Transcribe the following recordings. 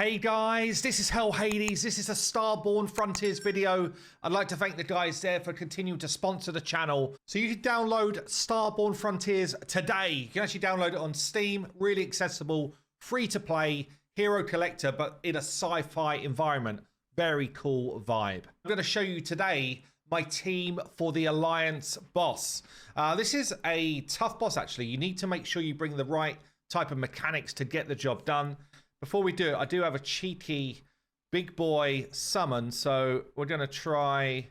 Hey guys, this is Hell Hades. This is a Starborn Frontiers video. I'd like to thank the guys there for continuing to sponsor the channel. So you can download Starborn Frontiers today. You can actually download it on Steam. Really accessible, free to play, hero collector, but in a sci-fi environment. Very cool vibe. I'm going to show you today my team for the Alliance boss. This is a tough boss actually. You need to make sure you bring the right type of mechanics to get the job done. Before we do it, I do have a cheeky big boy summon, so we're going to try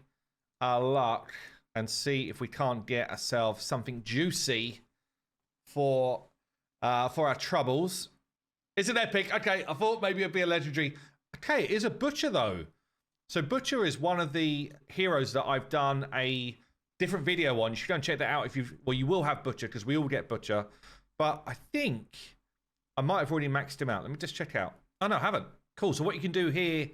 our luck and see if we can't get ourselves something juicy for our troubles. It's an epic. Okay, I thought maybe it'd be a legendary. Okay, it is a Butcher though. So Butcher is one of the heroes that I've done a different video on. You should go and check that out if you've... Well, you will have Butcher because we all get Butcher. But I think I might have already maxed him out. Let me just check out. Oh, no, I haven't. Cool. So what you can do here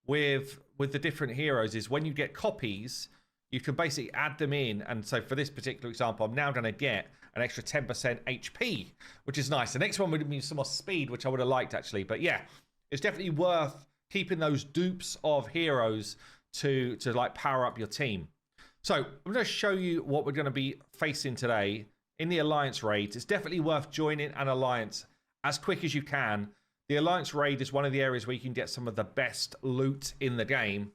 with the different heroes is when you get copies, you can basically add them in. And so for this particular example, I'm now going to get an extra 10% HP, which is nice. The next one would be some more speed, which I would have liked actually. But yeah, it's definitely worth keeping those dupes of heroes to like power up your team. So I'm going to show you what we're going to be facing today in the Alliance raids. It's definitely worth joining an Alliance as quick as you can. The Alliance raid is one of the areas where you can get some of the best loot in the game.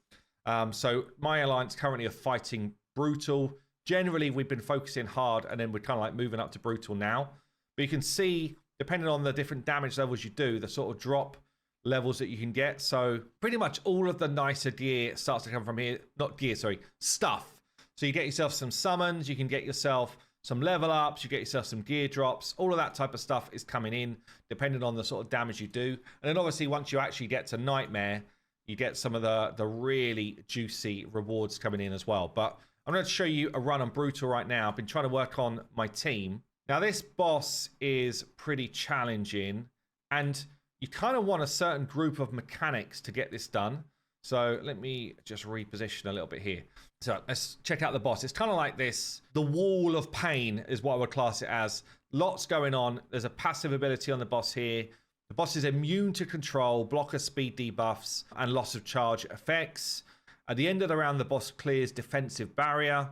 So my Alliance currently are fighting Brutal. Generally, we've been focusing hard, and then we're kind of like moving up to Brutal now. But you can see, depending on the different damage levels you do, the sort of drop levels that you can get. So pretty much all of the nicer gear starts to come from here. Not gear, sorry, stuff. So you get yourself some summons, you can get yourself some level ups, you get yourself some gear drops, all of that type of stuff is coming in depending on the sort of damage you do. And then obviously once you actually get to Nightmare, you get some of the really juicy rewards coming in as well. But I'm going to show you a run on Brutal right now. I've been trying to work on my team. Now this boss is pretty challenging and you kind of want a certain group of mechanics to get this done. So let me just reposition a little bit here. So let's check out the boss. It's kind of like this. The wall of pain is what I would class it as. Lots going on. There's a passive ability on the boss here. The boss is immune to control, blocker speed debuffs, and loss of charge effects. At the end of the round, the boss clears defensive barrier,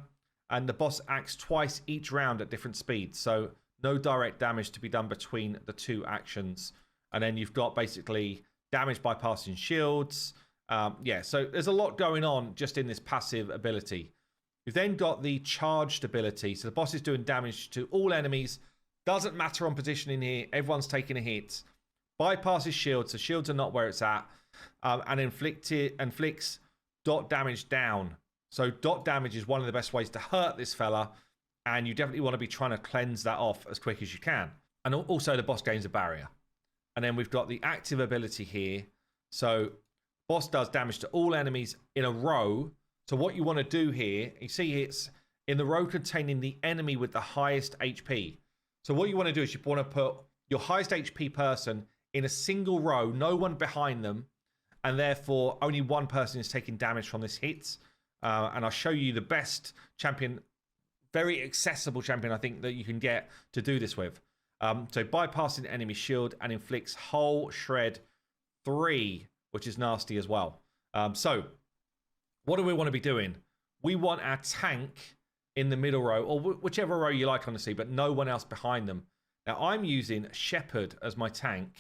and the boss acts twice each round at different speeds. So no direct damage to be done between the two actions. And then you've got basically damage bypassing shields. Yeah, so there's a lot going on just in this passive ability. You've then got the charged ability. So the boss is doing damage to all enemies. Doesn't matter on positioning here. Everyone's taking a hit. Bypasses shields. So shields are not where it's at. And inflicts dot damage down. So dot damage is one of the best ways to hurt this fella. And you definitely want to be trying to cleanse that off as quick as you can. And also the boss gains a barrier. And then we've got the active ability here. So boss does damage to all enemies in a row. So what you want to do here, you see it's in the row containing the enemy with the highest HP. So what you want to do is you want to put your highest HP person in a single row, no one behind them, and therefore only one person is taking damage from this hit. And I'll show you the best champion, very accessible champion I think that you can get to do this with. So bypassing enemy shield and inflicts whole shred 3, which is nasty as well. So what do we want to be doing? We want our tank in the middle row, or whichever row you like, honestly, but no one else behind them. Now, I'm using Shepherd as my tank.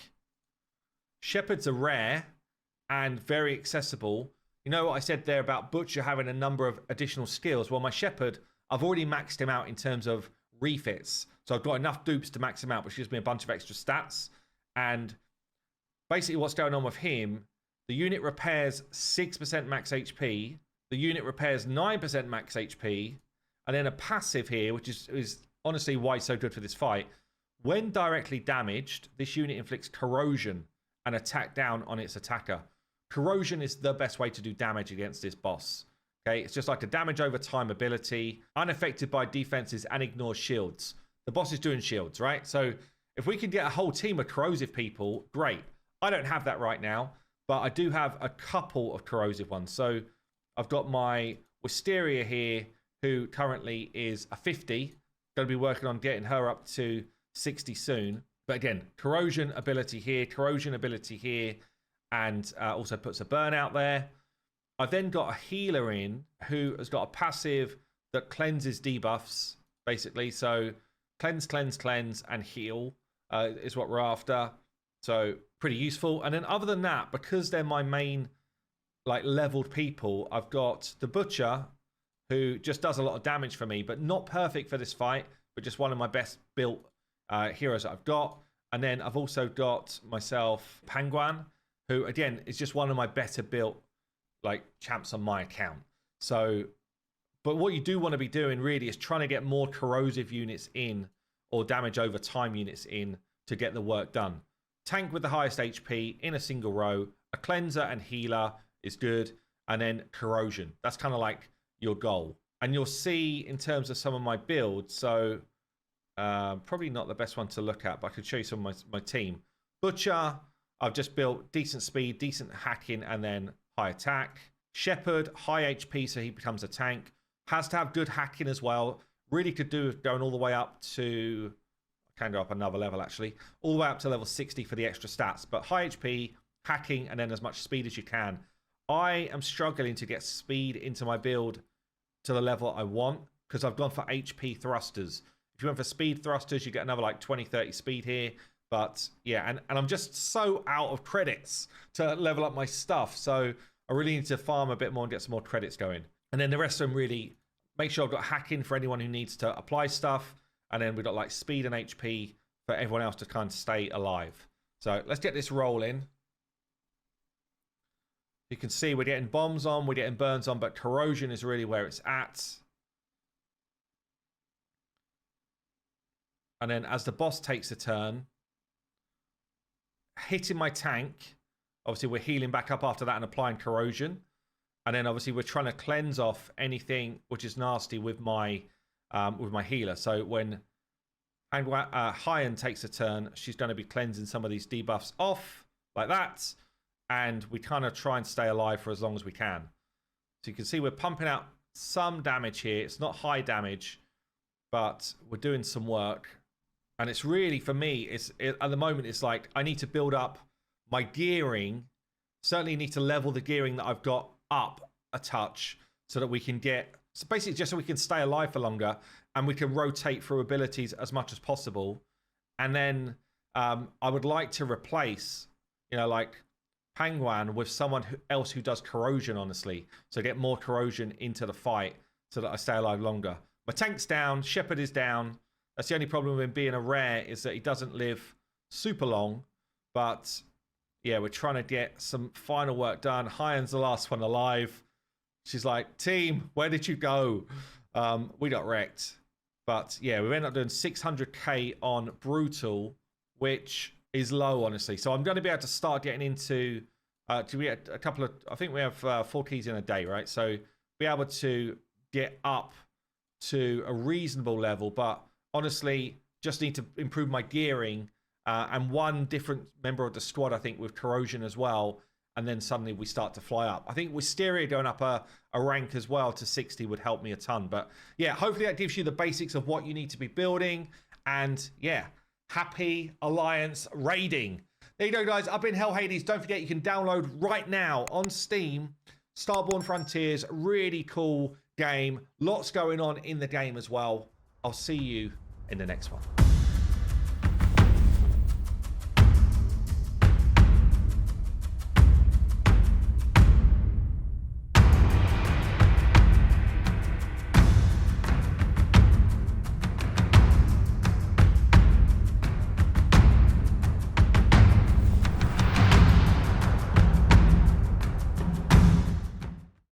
Shepherds are rare and very accessible. You know what I said there about Butcher having a number of additional skills? Well, my Shepherd, I've already maxed him out in terms of refits. So I've got enough dupes to max him out, which gives me a bunch of extra stats. And basically what's going on with him, the unit repairs 6% max HP. The unit repairs 9% max HP. And then a passive here, which is honestly why it's so good for this fight. When directly damaged, this unit inflicts corrosion and attack down on its attacker. Corrosion is the best way to do damage against this boss. Okay, it's just like a damage over time ability, unaffected by defenses and ignores shields. The boss is doing shields, right? So if we can get a whole team of corrosive people, great. I don't have that right now, but I do have a couple of corrosive ones. So I've got my Wisteria here, who currently is a 50. Going to be working on getting her up to 60 soon. But again, corrosion ability here, and also puts a burn out there. I've then got a healer in who has got a passive that cleanses debuffs, basically. So cleanse, cleanse, cleanse, and heal is what we're after. So pretty useful. And then other than that, because they're my main like leveled people, I've got the Butcher, who just does a lot of damage for me, but not perfect for this fight, but just one of my best built heroes that I've got. And then I've also got myself Penguin, who again is just one of my better built like champs on my account. So, but what you do want to be doing really is trying to get more corrosive units in or damage over time units in to get the work done. Tank with the highest HP in a single row, a cleanser and healer is good, and then corrosion. That's kind of like your goal. And you'll see in terms of some of my builds, so probably not the best one to look at, but I could show you some of my team. Butcher, I've just built decent speed, decent hacking, and then high attack. Shepherd, high HP, so he becomes a tank. Has to have good hacking as well. Really could do with going all the way up to, I can go up another level actually, all the way up to level 60 for the extra stats. But high HP, hacking, and then as much speed as you can. I am struggling to get speed into my build to the level I want because I've gone for HP thrusters. If you went for speed thrusters, you get another like 20, 30 speed here. But yeah, and I'm just so out of credits to level up my stuff. So I really need to farm a bit more and get some more credits going. And then the rest of them really make sure I've got hacking for anyone who needs to apply stuff. And then we've got like speed and HP for everyone else to kind of stay alive. So let's get this rolling. You can see we're getting bombs on, we're getting burns on, but corrosion is really where it's at. And then as the boss takes a turn, hitting my tank, obviously we're healing back up after that and applying corrosion. And then obviously we're trying to cleanse off anything which is nasty with my healer. So when Hyan takes a turn, she's going to be cleansing some of these debuffs off like that. And we kind of try and stay alive for as long as we can. So you can see we're pumping out some damage here. It's not high damage, but we're doing some work. And it's really, for me, at the moment, it's like I need to build up my gearing. Certainly need to level the gearing that I've got up a touch so that we can get, so basically just so we can stay alive for longer and we can rotate through abilities as much as possible. And then I would like to replace, you know, like Penguin with someone else who does corrosion, honestly. So get more corrosion into the fight so that I stay alive longer. My tank's down, Shepherd is down. That's the only problem with him being a rare is that he doesn't live super long. But yeah, we're trying to get some final work done. Hyan's the last one alive. She's like, team, where did you go? We got wrecked. But yeah, we ended up doing 600k on Brutal, which is low, honestly. So I'm going to be able to start getting into, do we get a couple of, I think we have 4 keys in a day, right? So be able to get up to a reasonable level, but honestly, just need to improve my gearing and one different member of the squad, I think, with corrosion as well. And then suddenly we start to fly up. I think Wisteria going up a rank as well to 60 would help me a ton. But yeah, hopefully that gives you the basics of what you need to be building. And yeah, happy Alliance raiding. There you go, guys. I've been Hell Hades. Don't forget you can download right now on Steam Starborn Frontiers. Really cool game. Lots going on in the game as well. I'll see you in the next one.